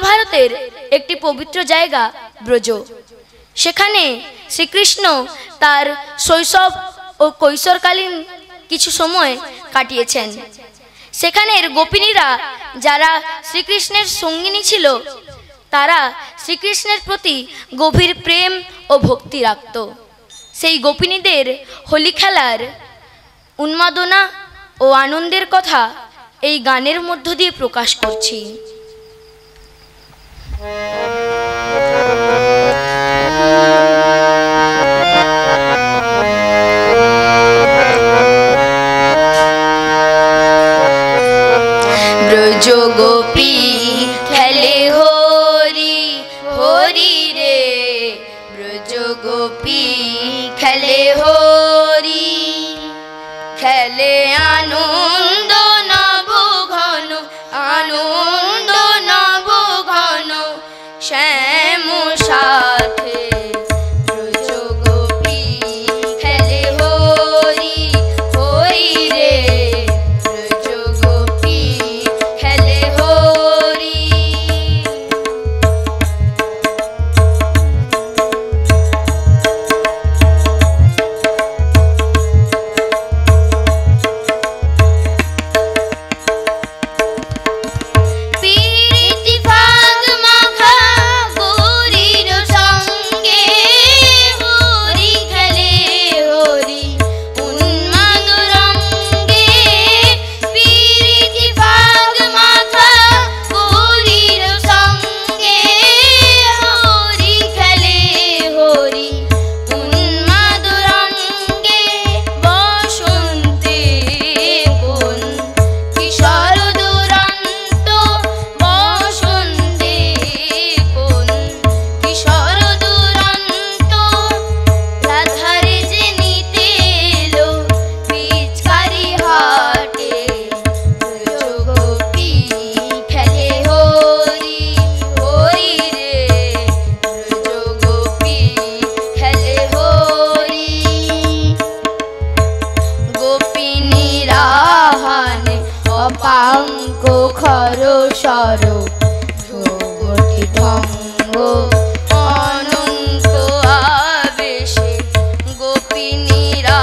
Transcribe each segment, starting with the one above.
ভারতের একটি পবিত্র জায়গা ব্রজ। সেখানে শ্রীকৃষ্ণ তার শৈশব ও কৈশোরকালীন কিছু সময় কাটিয়েছেন। সেখানের গোপিনীরা যারা শ্রীকৃষ্ণের সঙ্গিনী ছিল, তারা শ্রীকৃষ্ণের প্রতি গভীর প্রেম ও ভক্তি রাখত। সেই গোপিনীদের হোলি খেলার উন্মাদনা ও আনন্দের কথা এই গানের মধ্য দিয়ে প্রকাশ করছি। ব্রজ গোপী খেলে হরি হরি রে, ব্রজ গোপী খেলে হরি, খেলে আনন্দ নব ঘন, আনন্দ নব ঘন শ্যাম সাথে। ব্রজ গোপী খেলে হরি হরি রে, ব্রজ গোপী খেলে হরি। অপাঙ্ক খর সর ধ্রুবটি ঢঙ্গ অনন্ত আবেশে, গোপিনীরা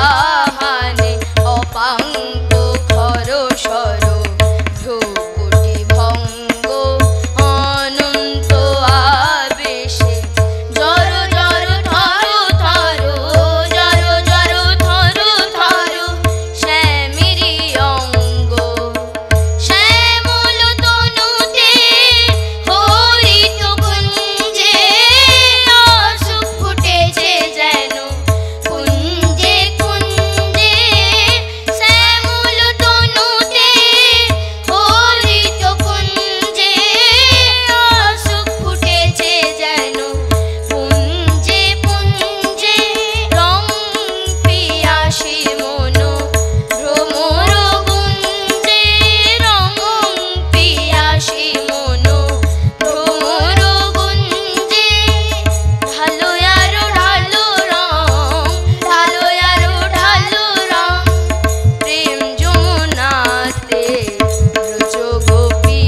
হানে অপাঙ্ক খর সর ধ্রুবটি ভঙ্গ অনন্ত আবেশে। জর জর থর থর, জর জর থর থর শ্যামেরি অঙ্গ, শ্যামল তনুতে হরিত কুঞ্জে অসুখ ফুটেছে যেন, কুঞ্জে কুঞ্জে শ্যামল তনুতে হরিত কুঞ্জে অসুখ ফুটেছে যেন, পুঞ্জে পুঞ্জে রং পিয়াসে মন, ভ্রমর গুঞ্জে রং পিয়াসে মন, ভ্রমর গুঞ্জে ঢালো আরো ঢালো রং, ঢালো আরো ঢালো রং প্রেম যমুনাতে। ব্রজ গোপী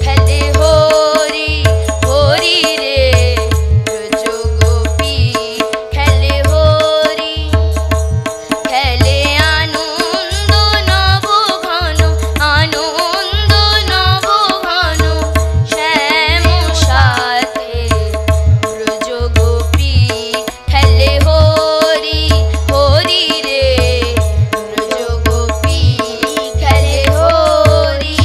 খেলে হরি হরি রে, ব্রজ গোপী খেলে হরি, খেলে আনন্দ নব ঘন, আনন্দ নব ঘন শ্যাম সাথে। ব্রজ গোপী খেলে হরি হরি রে, ব্রজ গোপী খেলে হরি।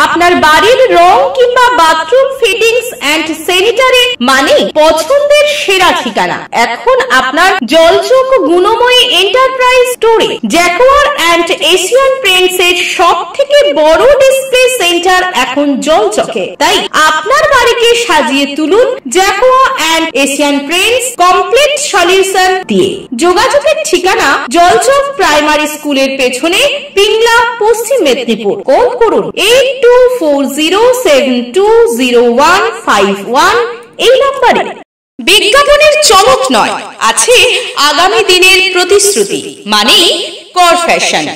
আপনার বাড়ির রং কিংবা বাথরুম ফিটিংস এন্ড স্যানিটারি মানে পছন্দের সেরা ঠিকানা এখন আপনার জলচক গুণময়ী এন্টারপ্রাইজ স্টোরে। জ্যাকোয়ার এন্ড এশিয়ান পেইন্টস এর সবথেকে বড় ডিসপ্লে সেন্টার এখন জলচকে, তাই আপনার বাড়িকে সাজিয়ে তুলুন Jaquar and Asian Paints complete solution দিয়ে। যোগাযোগের ঠিকানা জলচক প্রাইমারি স্কুলের পেছনে, পিংলা, পশ্চিম মেদিনীপুর। কল করুন 8240720151 এই নম্বরে। বিজ্ঞাপনের চমক নয়, আছে আগামী দিনের প্রতিশ্রুতি, মানে কর ফ্যাশন।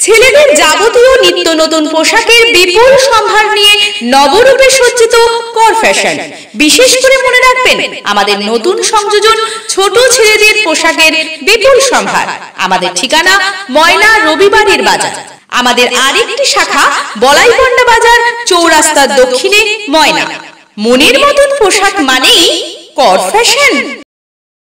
ছেলেদের যাবতীয় নিত্য নতুন পোশাকের বিপুল সম্ভার নিয়ে নবরূপে সজ্জিত কর ফ্যাশন। বিশেষ করে মনে রাখবেন, আমাদের নতুন সংযোজন ছোট ছেলেদের পোশাকের বিপুল সম্ভার। আমাদের ঠিকানা ময়না রবিবারের বাজার। আমাদের আরেকটি শাখা বলাইপন্ডা বাজার, চৌরাস্তার দক্ষিণে, ময়না। মনের মতন পোশাক মানেই কর ফ্যাশন।